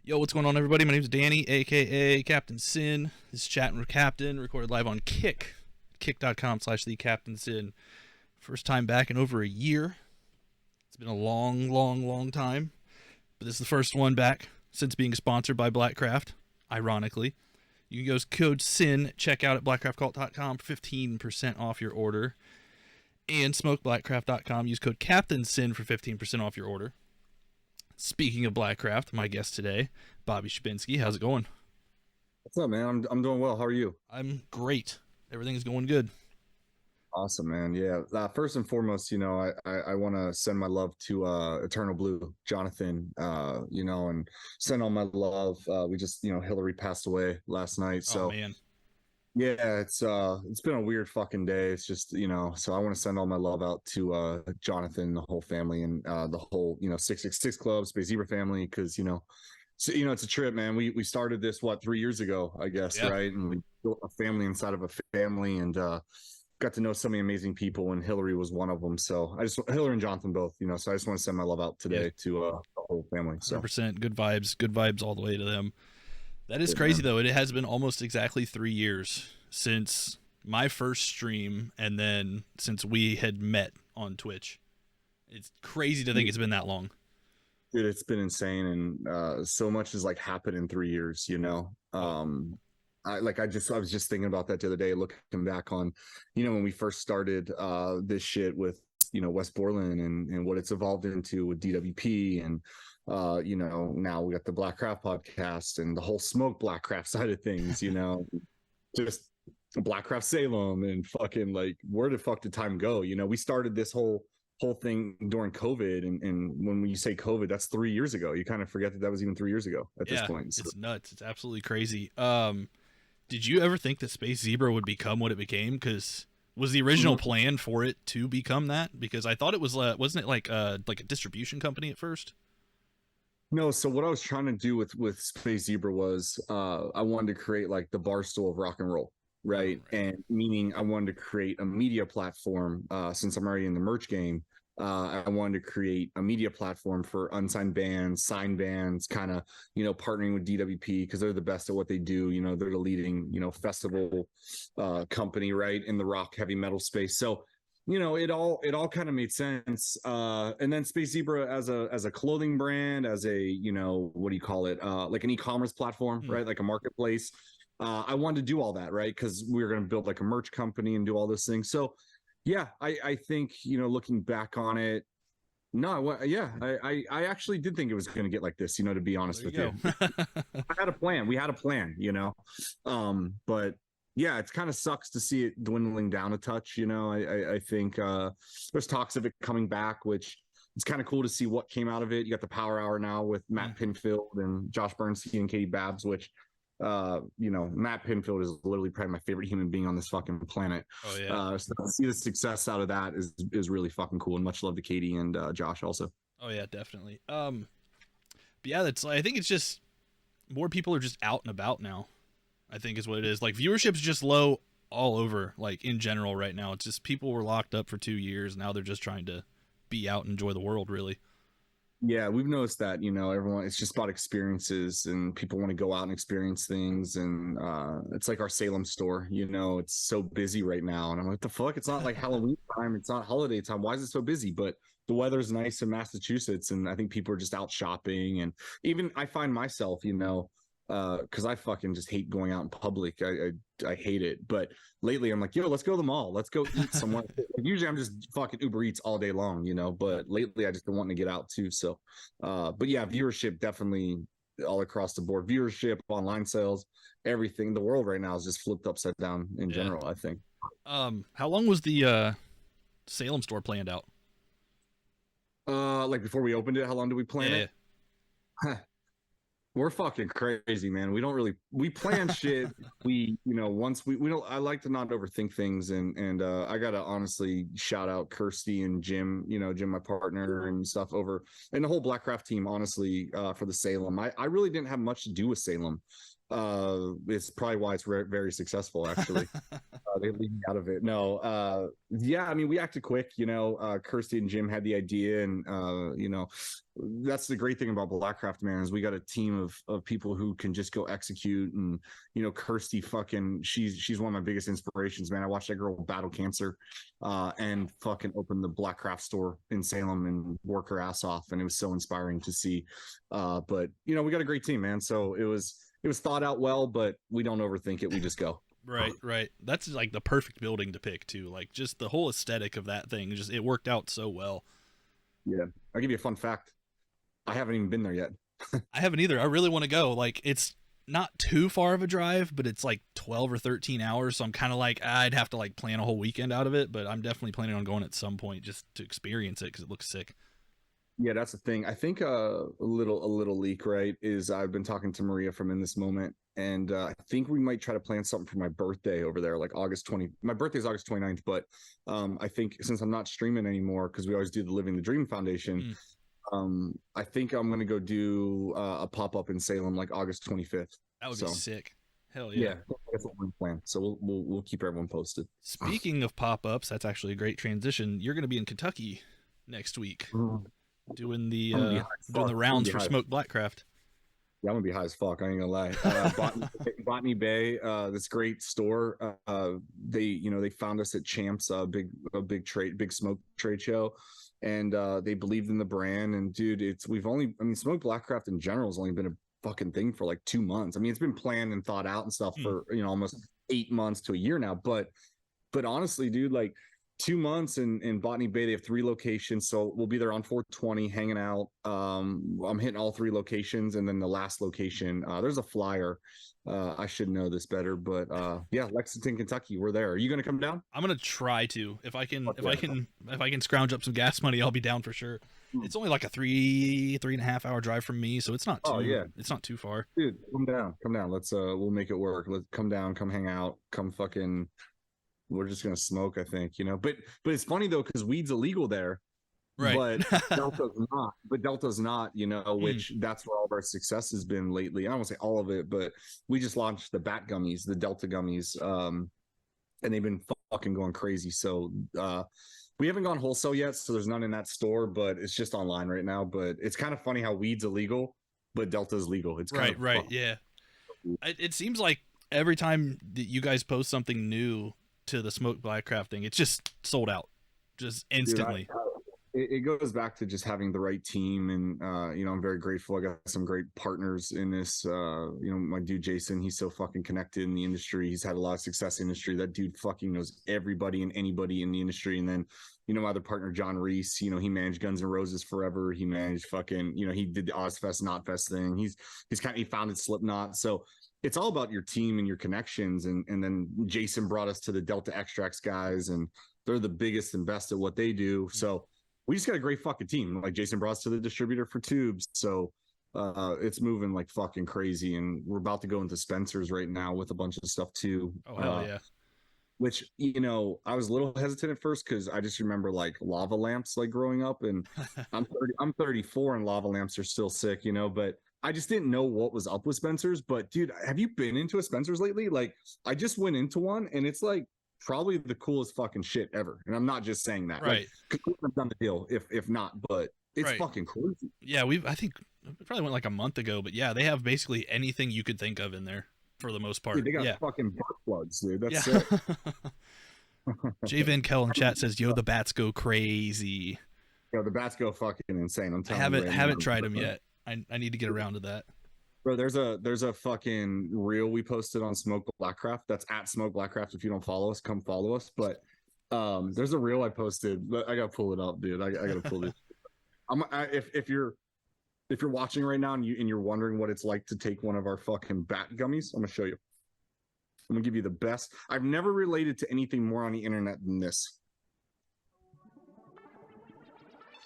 Yo, what's going on, everybody? My name is Danny, aka Captain Sin. This is Chattin with Captain, recorded live on Kick, kick.com/the Captain Sin. First time back in over a year. It's been a long time, but this is the first one back since being sponsored by Blackcraft, ironically. You can use code SIN, check out at blackcraftcult.com for 15% off your order. And smokeblackcraft.com, use code Captain Sin for 15% off your order. Speaking of Blackcraft, my guest today, Bobby Schubenski. How's it going? What's up, man? I'm doing well. How are you? I'm great. Everything is going good. Awesome, man. Yeah. First and foremost, I want to send my love to Eternal Blue, Jonathan. And send all my love. We just, Hillary passed away last night, Oh so man. yeah, it's been a weird fucking day. It's just, so I want to send all my love out to Jonathan, the whole family, and the whole 666 Club, Space Zebra family, because so it's a trip, man. We started this 3 years ago, I guess, Yeah. right? And we built a family inside of a family, and got to know so many amazing people, and Hillary was one of them. So Hillary and Jonathan both, so I just want to send my love out Yeah. today to the whole family. So 100% good vibes. Good vibes all the way to them. That is yeah, crazy, man. though. It has been almost exactly 3 years since my first stream and then since we had met on Twitch. It's crazy to think it's been that long. Dude, it's been insane, and so much has like happened in 3 years. Oh, I was just thinking about that the other day, looking back on, when we first started this shit with West Borland and what it's evolved into with DWP, and now we got the Blackcraft podcast and the whole smoke Blackcraft side of things. Just Blackcraft Salem and fucking like where the fuck did time go? We started this whole thing during COVID, and when you say COVID, that's 3 years ago. You kind of forget that was even 3 years ago at this yeah. point. So. It's nuts. It's absolutely crazy. Did you ever think that Space Zebra would become what it became? Because was the original Mhm. plan for it to become that? Because I thought it was, wasn't it like a distribution company at first? No, so what I was trying to do with Space Zebra was I wanted to create like the Barstool of rock and roll, Oh, right? right. And meaning I wanted to create a media platform since I'm already in the merch game. I wanted to create a media platform for unsigned bands, signed bands, kind of, partnering with DWP because they're the best at what they do. They're the leading, festival company, right, in the rock heavy metal space. So it all kind of made sense. And then Space Zebra as a clothing brand, as a what do you call it, like an e-commerce platform, Hmm. right, like a marketplace. I wanted to do all that, right, because we were going to build like a merch company and do all those things. So yeah, I think looking back on it, no, yeah, I actually did think it was going to get like this, to be Well, honest there you with you. go. I had a plan. We had a plan, but yeah, it kind of sucks to see it dwindling down a touch. I think there's talks of it coming back, which it's kind of cool to see what came out of it. You got the Power Hour now with Matt Hmm. Pinfield and Josh Bernstein and Katie Babs, which Matt Pinfield is literally probably my favorite human being on this fucking planet. Oh yeah. So to see the success out of that is really fucking cool, and much love to Katie and Josh also. Oh yeah, definitely. But yeah, that's. I think it's just more people are just out and about now. I think is what it is. Like viewership's just low all over. Like in general, right now, it's just people were locked up for 2 years. Now they're just trying to be out and enjoy the world. Really. Yeah, we've noticed that, everyone, it's just about experiences, and people want to go out and experience things. And it's like our Salem store, it's so busy right now. And I'm like, the fuck? It's not like Halloween time. It's not holiday time. Why is it so busy? But the weather's nice in Massachusetts. And I think people are just out shopping. And even I find myself, because I fucking just hate going out in public. I hate it. But lately I'm like, yo, let's go to the mall. Let's go eat somewhere. Usually I'm just fucking Uber Eats all day long, but lately I just been wanting to get out too. So, but yeah, viewership definitely all across the board. Viewership, online sales, everything. The world right now is just flipped upside down in Yeah. general, I think. How long was the Salem store planned out? Like before we opened it, how long did we plan Yeah. it? We're fucking crazy, man. We plan shit. Once we don't, I like to not overthink things. And I gotta honestly shout out Kirsty and Jim, Jim, my partner and stuff over, and the whole Blackcraft team, honestly, for the Salem. I really didn't have much to do with Salem. It's probably why it's very successful, actually. They leave me out of it. No, yeah, I mean, we acted quick, Kirsty and Jim had the idea, and that's the great thing about Blackcraft, man, is we got a team of people who can just go execute. And Kirsty, fucking, she's one of my biggest inspirations, man. I watched that girl battle cancer and fucking open the Blackcraft store in Salem and work her ass off, and it was so inspiring to see. But we got a great team, man. So it was thought out well, but we don't overthink it. We just go. Right. That's like the perfect building to pick too. Like just the whole aesthetic of that thing, just it worked out so well. Yeah. I'll give you a fun fact. I haven't even been there yet. I haven't either. I really want to go. Like it's not too far of a drive, but it's like 12 or 13 hours. So I'm kind of like, I'd have to like plan a whole weekend out of it, but I'm definitely planning on going at some point just to experience it because it looks sick. Yeah, that's the thing. I think a little leak, right, is I've been talking to Maria from In This Moment, and I think we might try to plan something for my birthday over there, like August 20. My birthday is August 29th, but I think since I'm not streaming anymore, because we always do the Living the Dream Foundation, I think I'm gonna go do a pop-up in Salem like August 25th. That would be sick. Hell yeah. That's what we're planning. So we'll keep everyone posted. Speaking of pop-ups, that's actually a great transition. You're going to be in Kentucky next week. Doing the rounds for Smoked Blackcraft. Yeah, I'm gonna be high as fuck. I ain't gonna lie. Botany Bay, this great store. They found us at Champs, big smoke trade show, and they believed in the brand. And dude, Smoked Blackcraft in general has only been a fucking thing for like 2 months. I mean, it's been planned and thought out and stuff for almost 8 months to a year now. But honestly, dude, like 2 months in Botany Bay, they have 3 locations, so we'll be there on 420 hanging out. I'm hitting all 3 locations, and then the last location, there's a flyer. I should know this better, but yeah, Lexington, Kentucky, we're there. Are you gonna come down? I'm gonna try to. If I can scrounge up some gas money, I'll be down for sure. It's only like a 3.5 hour drive from me, so it's not too it's not too far. Dude, come down. Let's we'll make it work. Let's come down, come hang out, come fucking. We're just gonna smoke, I think, but it's funny though, because weed's illegal there, right? But Delta's not, which that's where all of our success has been lately. I don't want to say all of it, but we just launched the bat gummies, the Delta gummies, and they've been fucking going crazy. So we haven't gone wholesale yet, so there's none in that store, but it's just online right now. But it's kind of funny how weed's illegal, but Delta's legal. It's kind right, of yeah. It seems like every time that you guys post something new to the Smoked Blackcraft thing, it's just sold out just instantly. Dude, it goes back to just having the right team, and I'm very grateful. I got some great partners in this. My dude Jason, he's so fucking connected in the industry. He's had a lot of success in the industry. That dude fucking knows everybody and anybody in the industry. And then my other partner John Reese, he managed Guns N' Roses forever. He managed fucking he did the Ozfest Knotfest thing. He founded Slipknot. So it's all about your team and your connections. And then Jason brought us to the Delta Extracts guys, and they're the biggest and best at what they do. So we just got a great fucking team. Like Jason brought us to the distributor for tubes. So it's moving like fucking crazy. And we're about to go into Spencer's right now with a bunch of stuff too. Oh, hell yeah. Which, I was a little hesitant at first because I just remember like lava lamps, like growing up, and I'm 34 and lava lamps are still sick, but I just didn't know what was up with Spencer's. But dude, have you been into a Spencer's lately? Like I just went into one, and it's like probably the coolest fucking shit ever. And I'm not just saying that. Right. Like, I've done the deal if not, but it's fucking crazy. Yeah, I think we probably went like a month ago, but yeah, they have basically anything you could think of in there for the most part. Dude, they got fucking butt plugs, dude. That's it. Jay Van Kell in chat says, "Yo, the bats go crazy." Yo, the bats go fucking insane. I'm telling you. I haven't tried them yet. I need to get around to that. Bro, there's a fucking reel we posted on Smoke Blackcraft. That's at Smoke Blackcraft. If you don't follow us, come follow us. But there's a reel I posted. I gotta pull it up, dude. I gotta pull this. If you're watching right now and you're wondering what it's like to take one of our fucking bat gummies, I'm gonna show you. I'm gonna give you the best. I've never related to anything more on the internet than this.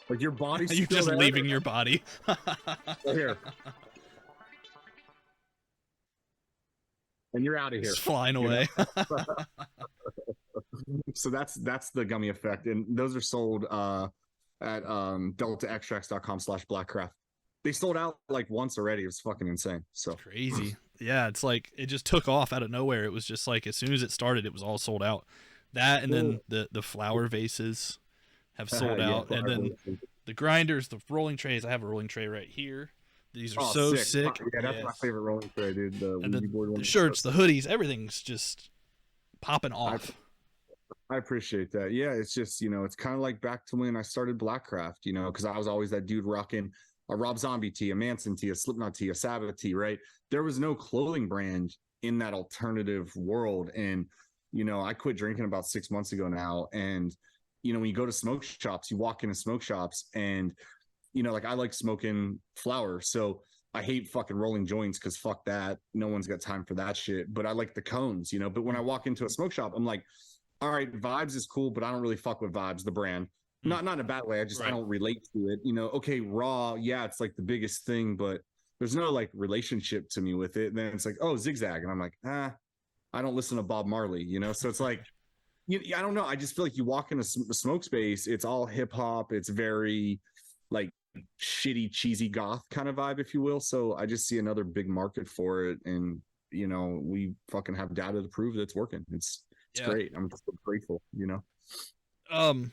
Like your body's you're just leaving your body. Right here. And you're out of here. Just flying away. So that's the gummy effect. And those are sold at deltaextracts.com/blackcraft. They sold out like once already. It was fucking insane. So crazy. Yeah, it's like it just took off out of nowhere. It was just like as soon as it started, it was all sold out. That and then Well, the flower vases have sold yeah, out, and then the grinders, the rolling trays. I have a rolling tray right here. These are oh, so sick. sick. Yeah, that's my Yes, favorite rolling tray, dude. The and Ouija then board the one. shirts, the hoodies, everything's just popping I off. I appreciate that. Yeah, it's just, it's kind of like back to when I started Blackcraft, because I was always that dude rocking a Rob Zombie tee, a Manson tee, a Slipknot tee, a Sabbath tee, right? There was no clothing brand in that alternative world. And, I quit drinking about 6 months ago now. And, when you go to smoke shops, you walk into smoke shops and, like I like smoking flower. So I hate fucking rolling joints because fuck that. No one's got time for that shit. But I like the cones, But when I walk into a smoke shop, I'm like, all right, Vibes is cool, but I don't really fuck with Vibes, the brand. Mm, Not in a bad way. I right. don't relate to it. Okay, Raw, yeah, it's like the biggest thing, but there's no like relationship to me with it. And then it's like, oh, Zigzag, and I'm like, I don't listen to Bob Marley, So it's like, I don't know. I just feel like you walk in a smoke space, it's all hip hop. It's very like shitty, cheesy goth kind of vibe, if you will. So I just see another big market for it, and we fucking have data to prove that it's working. It's Yeah. great. I'm so grateful. Um.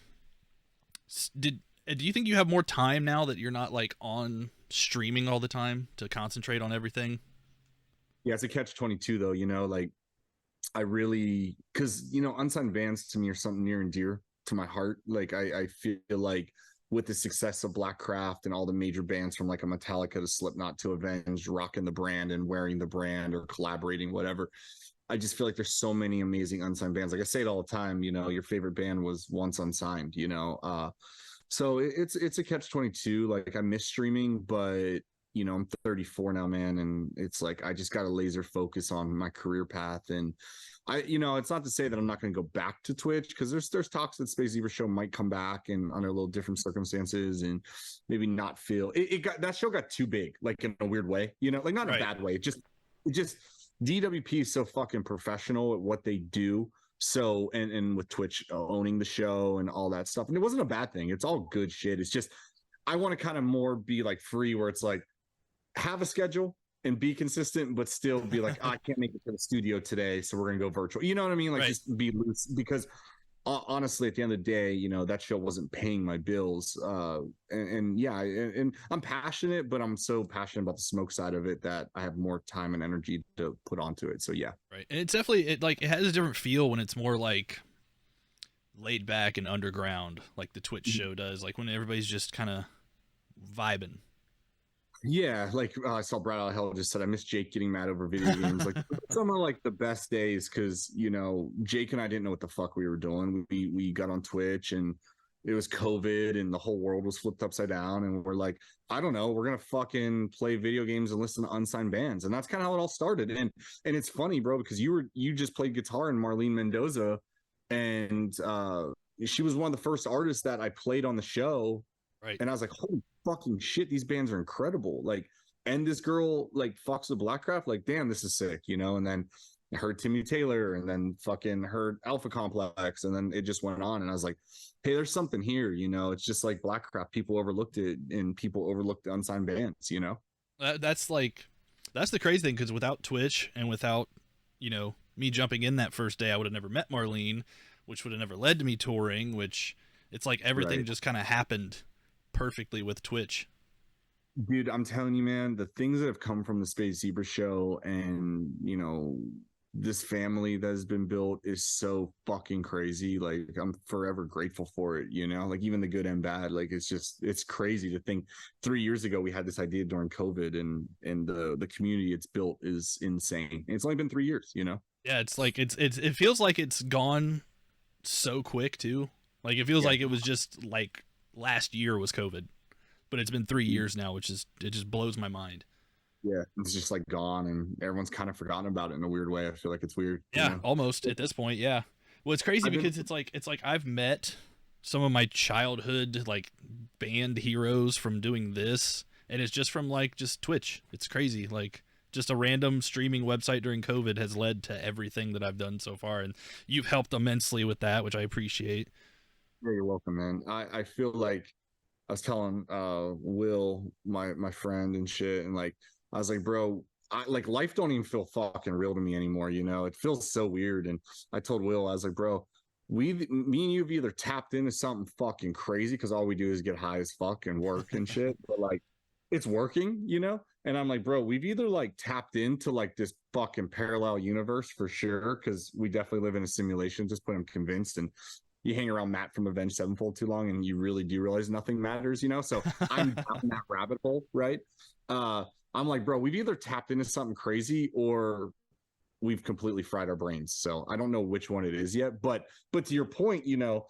Did do you think you have more time now that you're not like on streaming all the time to concentrate on everything? Yeah, it's a catch 22 though. Like I really, because unsigned bands to me are something near and dear to my heart. Like I feel like with the success of Blackcraft and all the major bands from like a Metallica to Slipknot to Avenged, rocking the brand and wearing the brand or collaborating, whatever. I just feel like there's so many amazing unsigned bands. Like I say it all the time, your favorite band was once unsigned, so it's a catch 22. Like I miss streaming, but I'm 34 now, man, and it's like I just got to laser focus on my career path. And it's not to say that I'm not going to go back to Twitch, because there's talks that Space Zebra Show might come back and under a little different circumstances and maybe not feel it got that show got too big, like in a weird way, like not in a Right. bad way. It just DWP is so fucking professional at what they do. So and with Twitch owning the show and all that stuff, and it wasn't a bad thing. It's all good shit. It's just I want to kind of more be like free, where it's like have a schedule and be consistent, but still be like, oh, I can't make it to the studio today, so we're gonna go virtual. You know what I mean? Like Right. just be loose, because honestly, at the end of the day, that show wasn't paying my bills. And yeah, and I'm passionate, but I'm so passionate about the smoke side of it that I have more time and energy to put onto it. So yeah. Right. And it's definitely it has a different feel when it's more like laid back and underground, like the Twitch show does. Like when everybody's just kind of vibing. Yeah, like I saw Brad Out of Hell just said, I miss Jake getting mad over video games. Like some of like the best days, because Jake and I didn't know what the fuck we were doing. We got on Twitch and it was COVID and the whole world was flipped upside down, and we're like, I don't know, we're gonna fucking play video games and listen to unsigned bands, and that's kind of how it all started. And it's funny, bro, because you just played guitar in Marlene Mendoza, and she was one of the first artists that I played on the show, Right. and I was like, holy fucking shit, these bands are incredible. Like, and this girl like fucks with Blackcraft, like, damn, this is sick, And then I heard Timmy Taylor, and then fucking heard Alpha Complex, and then it just went on. And I was like, hey, there's something here, It's just like Blackcraft. People overlooked it, and people overlooked the unsigned bands. That's like that's the crazy thing, because without Twitch and without me jumping in that first day, I would have never met Marlene, which would have never led to me touring. Which it's like everything Right. just kind of happened perfectly with Twitch. Dude, I'm telling you, man, the things that have come from the Space Zebra show and, this family that has been built is so fucking crazy. Like, I'm forever grateful for it, Like, even the good and bad. Like, it's crazy to think 3 years ago we had this idea during COVID, and the community it's built is insane. And it's only been 3 years. Yeah, it's like it feels like it's gone so quick too. Like it feels Yeah. like it was just like last year was COVID, but it's been 3 years now, which is it just blows my mind. Yeah. It's just like gone, and everyone's kind of forgotten about it in a weird way. I feel like it's weird, Yeah, almost at this point. Yeah. Well, it's crazy I've been because it's like I've met some of my childhood like band heroes from doing this, and it's just from like just Twitch. It's crazy. Like just a random streaming website during COVID has led to everything that I've done so far, and you've helped immensely with that, which I appreciate. Yeah, you're welcome, man. I feel like I was telling Will, my friend and shit, and like I was like, bro, like life don't even feel fucking real to me anymore. You know, it feels so weird. And I told Will, I was like, bro, me and you have either tapped into something fucking crazy because all we do is get high as fuck and work and shit, but like it's working, you know? And I'm like, bro, we've either like tapped into like this fucking parallel universe for sure, because we definitely live in a simulation, just but I'm convinced. And you hang around Matt from Avenged Sevenfold too long and you really do realize nothing matters, you know? So I'm down that rabbit hole, right? I'm like, bro, we've either tapped into something crazy or we've completely fried our brains. So I don't know which one it is yet. But to your point, you know,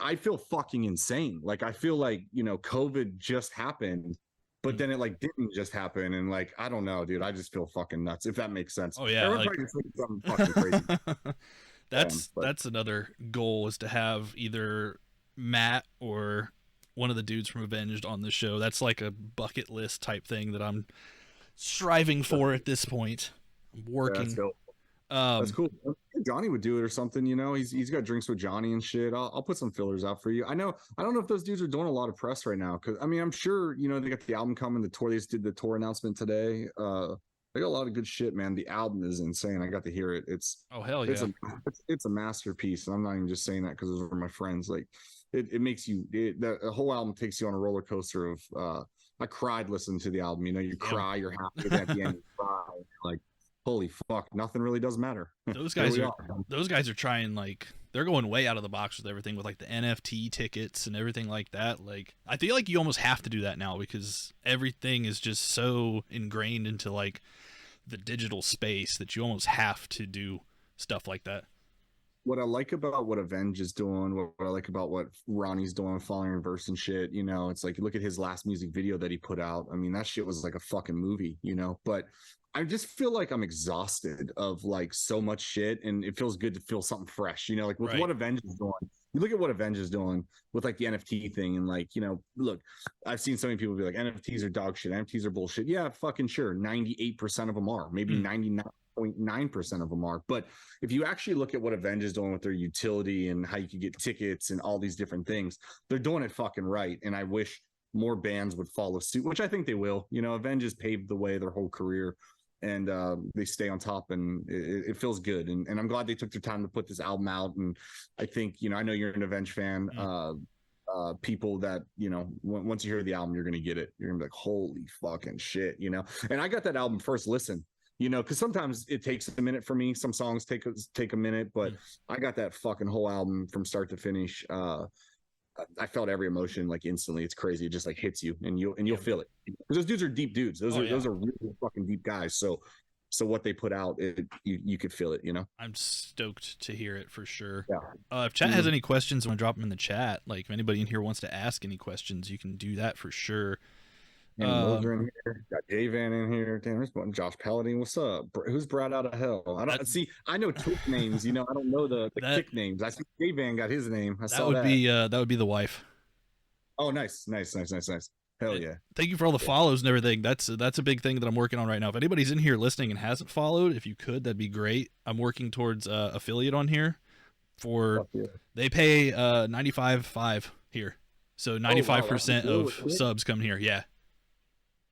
I feel fucking insane. Like I feel like, you know, COVID just happened, but then it like didn't just happen. And like, I don't know, dude. I just feel fucking nuts, if that makes sense. Oh yeah, Everyone like probably thinks something fucking crazy. that's another goal, is to have either Matt or one of the dudes from Avenged on the show. That's like a bucket list type thing that I'm striving for at this point. I'm Yeah, that's working. dope. That's cool. Johnny would do it or something, you know. He's got drinks with Johnny and shit. I'll put some fillers out for you. I know. I don't know if those dudes are doing a lot of press right now, because I mean, I'm sure, you know, they got the album coming. The tour, they just did the tour announcement today. They got a lot of good shit, man. The album is insane. I got to hear it. Oh hell it's yeah! It's a masterpiece, and I'm not even just saying that because those are my friends. Like, it makes you. The whole album takes you on a roller coaster of. I cried listening to the album. You know, you cry, you're happy, and at the end you cry. Like, holy fuck, nothing really does matter. Those guys are trying, like, they're going way out of the box with everything, with like the NFT tickets and everything like that. Like, I feel like you almost have to do that now because everything is just so ingrained into like the digital space that you almost have to do stuff like that. What I like about what Avenge is doing, what I like about what Ronnie's doing, following verse and shit, you know, it's like, look at his last music video that he put out. I mean, that shit was like a fucking movie, you know, but I just feel like I'm exhausted of like so much shit, and it feels good to feel something fresh, you know, like with what Avenge is doing. You look at what Avenge is doing with like the NFT thing, and like, you know, look, I've seen so many people be like, NFTs are dog shit, NFTs are bullshit. Yeah, fucking sure. 98% of them are, maybe 99.9% of them are. But if you actually look at what Avenge is doing with their utility and how you can get tickets and all these different things, they're doing it fucking right. And I wish more bands would follow suit, which I think they will. You know, Avenge has paved the way their whole career, and they stay on top, and it feels good. And I'm glad they took their time to put this album out. And I think, you know, I know you're an Avenge fan. People that, you know, once you hear the album, you're gonna get it. You're gonna be like, holy fucking shit, you know. And I got that album first listen, you know, because sometimes it takes a minute for me. Some songs take a minute, but I got that fucking whole album from start to finish. I felt every emotion like instantly. It's crazy. It just like hits you, and you'll feel it. Those dudes are deep dudes. Those are really fucking deep guys. So what they put out, you could feel it, you know. I'm stoked to hear it for sure. Yeah. If chat has any questions, I want to drop them in the chat. Like, if anybody in here wants to ask any questions, you can do that for sure. Andy Moser in here, got J Van in here. Damn, there's one. Josh Paladin, what's up? Who's Brad out of hell? I don't see. I know Twitch names, you know. I don't know the kick names. I see J Van got his name. That would be the wife. Oh, nice. Hell yeah! Thank you for all the follows and everything. That's a big thing that I'm working on right now. If anybody's in here listening and hasn't followed, if you could, that'd be great. I'm working towards affiliate on here. They pay 95.5 here, so 95% of subs come here. Yeah.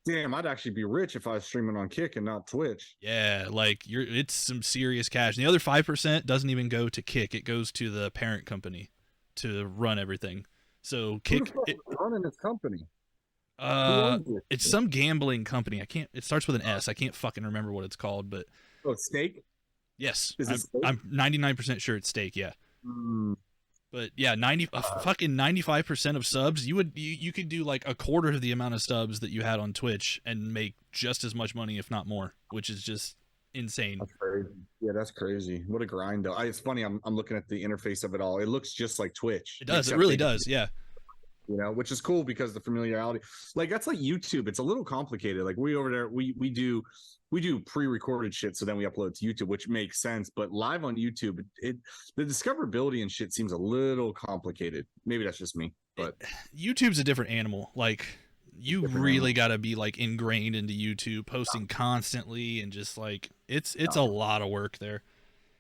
Damn, I'd actually be rich if I was streaming on Kick and not Twitch. Yeah, like it's some serious cash. And the other 5% doesn't even go to Kick; it goes to the parent company to run everything. So Kick running this company. It's some gambling company. It starts with an S. I can't fucking remember what it's called, but Stake. Yes, I'm 99% sure it's Stake. Yeah. But yeah, 95% of subs, you could do like a quarter of the amount of subs that you had on Twitch and make just as much money, if not more, which is just insane. That's crazy. Yeah, that's crazy. What a grind, though. It's funny. I'm looking at the interface of it all. It looks just like Twitch. It does. It really does. Yeah. You know, which is cool because the familiarity, like that's like YouTube. It's a little complicated. Like we over there, we do pre-recorded shit, so then we upload to YouTube, which makes sense. But live on YouTube, the discoverability and shit seems a little complicated. Maybe that's just me, but YouTube's a different animal. Like you really got to be like ingrained into YouTube, posting constantly, and just like it's a lot of work there.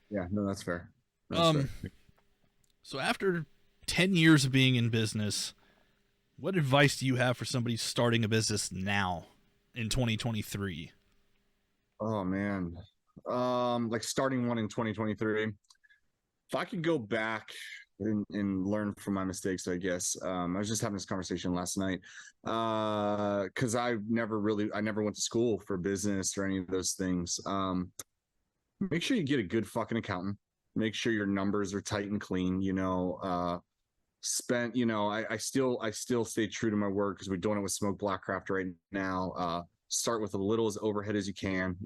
Yeah, no, that's fair. So after 10 years of being in business, what advice do you have for somebody starting a business now in 2023? Oh man. Like starting one in 2023. If I could go back and learn from my mistakes, I guess. I was just having this conversation last night. Because I never went to school for business or any of those things. Make sure you get a good fucking accountant. Make sure your numbers are tight and clean. I still stay true to my word because we're doing it with Smoke Blackcraft right now. Start with as little as overhead as you can.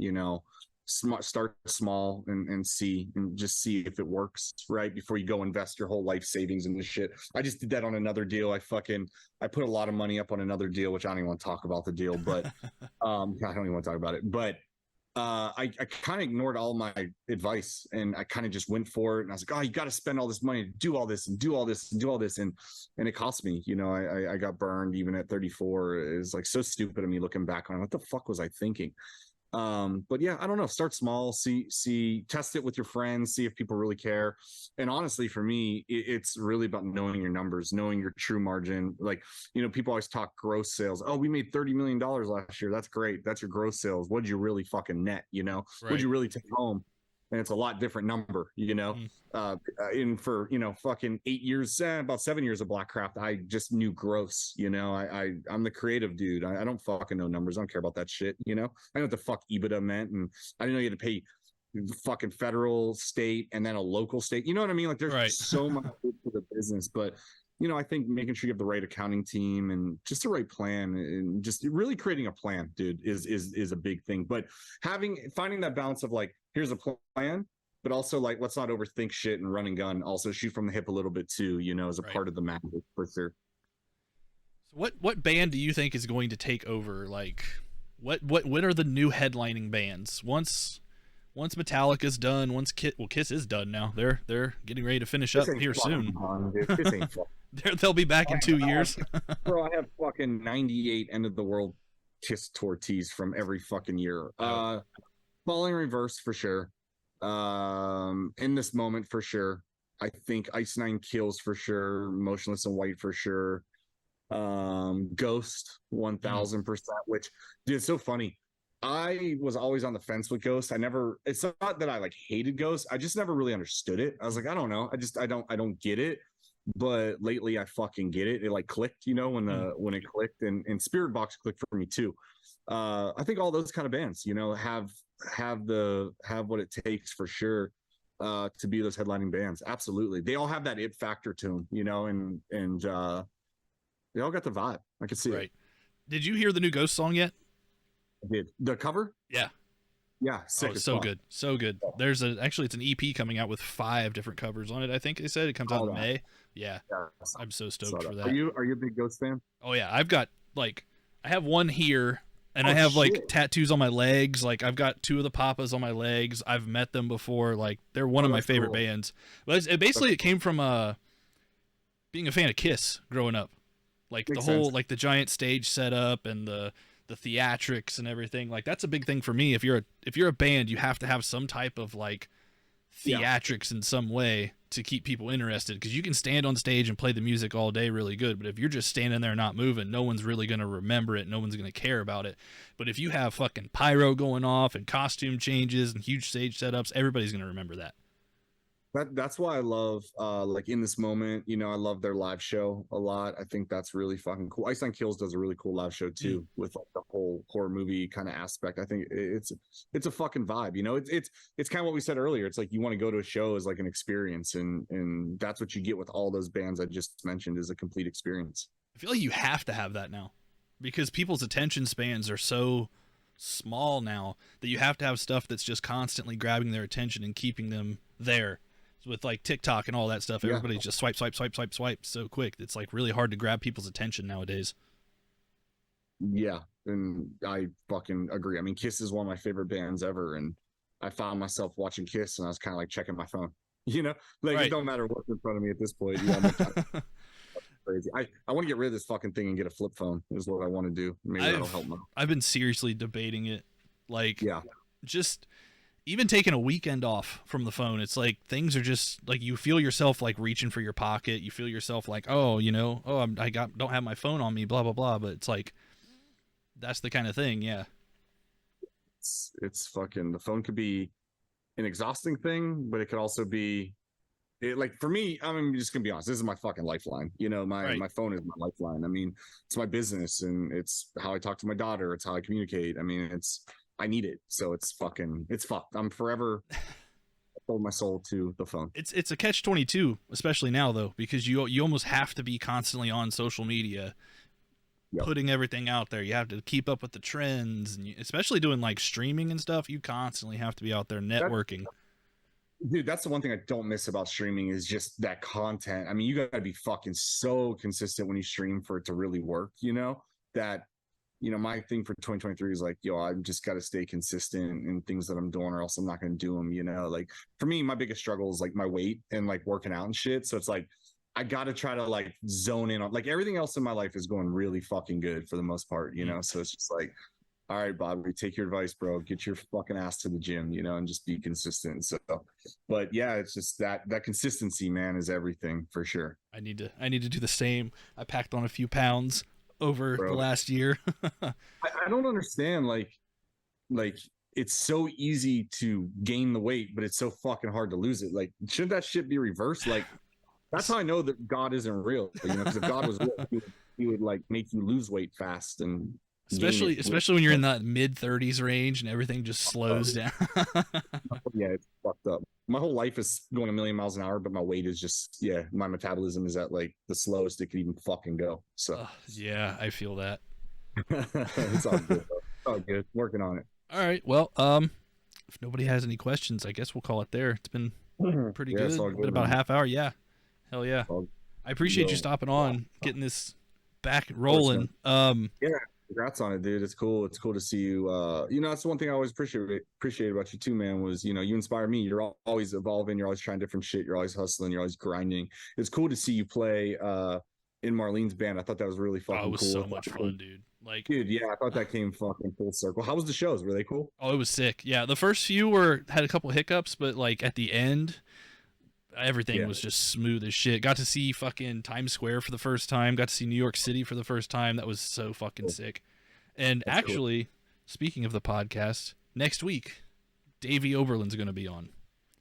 Start small and see and just see if it works right before you go invest your whole life savings in this shit. I just did that on another deal. I put a lot of money up on another deal, which I don't even want to talk about the deal, but I don't even want to talk about it. But I kind of ignored all my advice and I kind of just went for it. And I was like, oh, you got to spend all this money to do all this and do all this and do all this. And it cost me, I got burned even at 34. Is like so stupid of me looking back on it. What the fuck was I thinking? But yeah, I don't know. Start small, test it with your friends, see if people really care. And honestly, for me, it's really about knowing your numbers, knowing your true margin. Like, people always talk gross sales. Oh, we made $30 million last year. That's great. That's your gross sales. What'd you really fucking net? What'd Right. you really take home? And it's a lot different number. Mm. In for fucking 8 years, about 7 years of Blackcraft, I just knew gross. I'm the creative dude. I don't fucking know numbers. I don't care about that shit. I know what the fuck EBITDA meant, and I didn't know you had to pay fucking federal, state, and then a local state. You know what I mean? Like there's Right. so much to the business, but I think making sure you have the right accounting team and just the right plan and just really creating a plan, dude, is a big thing. But finding that balance of like, here's a plan, but also like, let's not overthink shit and run and gun. Also shoot from the hip a little bit too, as a Right. part of the magic for sure. So what band do you think is going to take over? Like, what are the new headlining bands once Metallica's done? Kiss is done now. They're getting ready to finish This up ain't here fucking soon. fun, dude. This ain't fun. They'll be back in 2 years. Bro, I have fucking 98 end of the world Kiss tour tees from every fucking year. Yep. Falling Reverse for sure. In this moment for sure. I think Ice Nine Kills for sure. Motionless in White for sure. Ghost 1000%. Which, dude, it's so funny. I was always on the fence with Ghost. It's not that I like hated Ghost. I just never really understood it. I was like, I don't know. I don't get it. But lately I fucking get it. It like clicked, when it clicked, and Spirit Box clicked for me too. I think all those kind of bands, have what it takes for sure to be those headlining bands. Absolutely. They all have that it factor to them, and they all got the vibe. I could see it. Right. Did you hear the new Ghost song yet? I did. The cover? Yeah. Yeah, sick Oh, as so fuck. good, so good. Actually, it's an EP coming out with 5 different covers on it. I think they said it comes out in May. Yeah, Yeah, I'm so saw stoked for Are that. you a big Ghost fan? Oh yeah, I've got I have one here, and I Oh have shit. tattoos on my legs. Like I've got 2 of the Papas on my legs. I've met them before. Like they're one Oh, of my that's favorite cool. bands. But it came from being a fan of Kiss growing up. Like the Makes whole sense. the giant stage setup and the theatrics and everything. Like that's a big thing for me. If you're a band, you have to have some type of Yeah. theatrics in some way to keep people interested, because you can stand on stage and play the music all day really good, but if you're just standing there not moving, no one's really going to remember it, no one's going to care about it. But if you have fucking pyro going off and costume changes and huge stage setups, everybody's going to remember that. That's why I love like In This Moment, I love their live show a lot. I think that's really fucking cool. Ice Nine Kills does a really cool live show too, with like the whole horror movie kind of aspect. I think it's a fucking vibe. It's kind of what we said earlier. It's like you want to go to a show as like an experience, and that's what you get with all those bands I just mentioned, is a complete experience. I feel like you have to have that now, because people's attention spans are so small now that you have to have stuff that's just constantly grabbing their attention and keeping them there. With TikTok and all that stuff, Yeah. everybody's just swipe, swipe, swipe, swipe, swipe so quick. It's really hard to grab people's attention nowadays. Yeah, and I fucking agree. I mean, Kiss is one of my favorite bands ever, and I found myself watching Kiss, and I was kind of like checking my phone. Like Right. it don't matter what's in front of me at this point. Yeah, I'm like, crazy. I want to get rid of this fucking thing and get a flip phone. Is what I want to do. Maybe that'll help me. I've been seriously debating it. Yeah, Just even taking a weekend off from the phone, it's like things are just you feel yourself reaching for your pocket. You feel yourself don't have my phone on me, blah blah blah. But it's that's the kind of thing, yeah. it's fucking, the phone could be an exhausting thing, but it could also be like for me, I'm just gonna be honest, this is my fucking lifeline. You know, Right. my phone is my lifeline. I mean, it's my business and it's how I talk to my daughter, it's how I communicate. I mean, I need it. So it's fucked. I'm forever sold my soul to the phone. It's a catch-22, especially now though, because you almost have to be constantly on social media, Yep. putting everything out there. You have to keep up with the trends, and especially doing like streaming and stuff. You constantly have to be out there networking. Dude, that's the one thing I don't miss about streaming is just that content. I mean, you gotta be fucking so consistent when you stream for it to really work, you know? That, you know, my thing for 2023 is like, yo, I've just got to stay consistent in things that I'm doing, or else I'm not going to do them, you know? Like for me, my biggest struggle is like my weight and like working out and shit. So it's like, I got to try to like zone in on, like, everything else in my life is going really fucking good for the most part, you know? So it's just like, all right, Bobby, take your advice, bro. Get your fucking ass to the gym, you know, and just be consistent. So, but yeah, it's just that consistency, man, is everything for sure. I need to do the same. I packed on a few pounds over the Bro, last year. I don't understand. Like it's so easy to gain the weight, but it's so fucking hard to lose it. Like, shouldn't that shit be reversed? Like, that's how I know that God isn't real. You know, because if God was real, he would like make you lose weight fast and especially when you're in that mid 30s range and everything just slows down. Yeah, it's fucked up. My whole life is going a million miles an hour, but my weight is just, yeah, my metabolism is at like the slowest it could even fucking go. So Yeah, I feel that. it's all good. It's all good. Working on it. All right. Well, if nobody has any questions, I guess we'll call it there. It's been pretty Yeah, good. it's all good, Been about a man. half hour. Yeah. Hell yeah. I appreciate you stopping on, getting this back rolling. Yeah, congrats on it, dude. It's cool. It's cool to see you. You know, that's one thing I always appreciate about you too, man, was, you know, you inspire me. You're always evolving, you're always trying different shit, you're always hustling, you're always grinding. It's cool to see you play in Marlene's band. I thought that was really fucking Oh, it was cool. so much fun, dude. Like, dude, yeah, I thought that came fucking full circle. How was the shows? Were they cool? oh, it was sick. Yeah, the first few had a couple hiccups, but like at the end, everything was just smooth as shit. Got to see fucking Times Square for the first time. Got to see New York City for the first time. That was so fucking sick. And that's actually, speaking of the podcast, next week, Davey Oberlin's going to be on.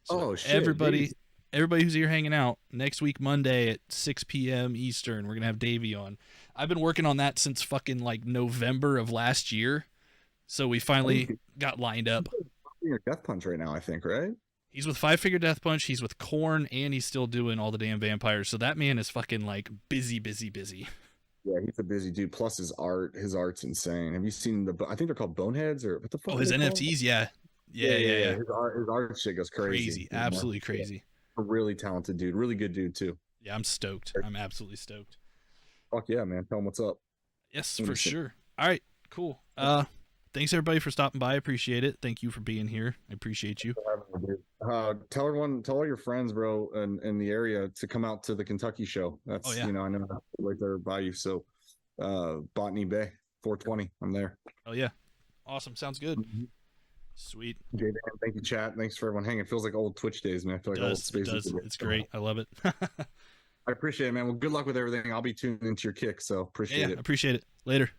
So shit. Everybody who's here hanging out, next week, Monday at 6 p.m. Eastern, we're going to have Davey on. I've been working on that since fucking like November of last year. So we finally got lined up. Your Death Punch right now, I think, right? He's with Five Finger Death Punch. He's with Korn, and he's still doing all the damn vampires. So that man is fucking like busy. Yeah, he's a busy dude. Plus his art's insane. Have you seen I think they're called Boneheads, or what the fuck? Oh, his NFTs, yeah. His art shit goes crazy. Absolutely crazy. Yeah. A really talented dude, really good dude too. Yeah, I'm stoked. I'm absolutely stoked. Fuck yeah, man. Tell him what's up. Yes, for sure. All right, cool. Thanks everybody for stopping by. I appreciate it. Thank you for being here. I appreciate you. Tell all your friends, bro, in the area to come out to the Kentucky show. That's you know, I know right there by you. So Botany Bay, 420. I'm there. Oh yeah. Awesome. Sounds good. Mm-hmm. Sweet. Okay, man. Thank you, chat. Thanks for everyone hanging. It feels like old Twitch days, man. I feel like old spaces. It's great. I love it. I appreciate it, man. Well, good luck with everything. I'll be tuned into your kick, so appreciate it. Appreciate it. Later.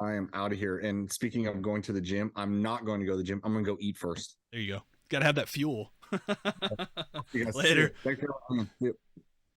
I am out of here. And speaking of going to the gym, I'm not going to go to the gym. I'm going to go eat first. There you go. Got to have that fuel. You guys Later. Thanks for watching. Yep.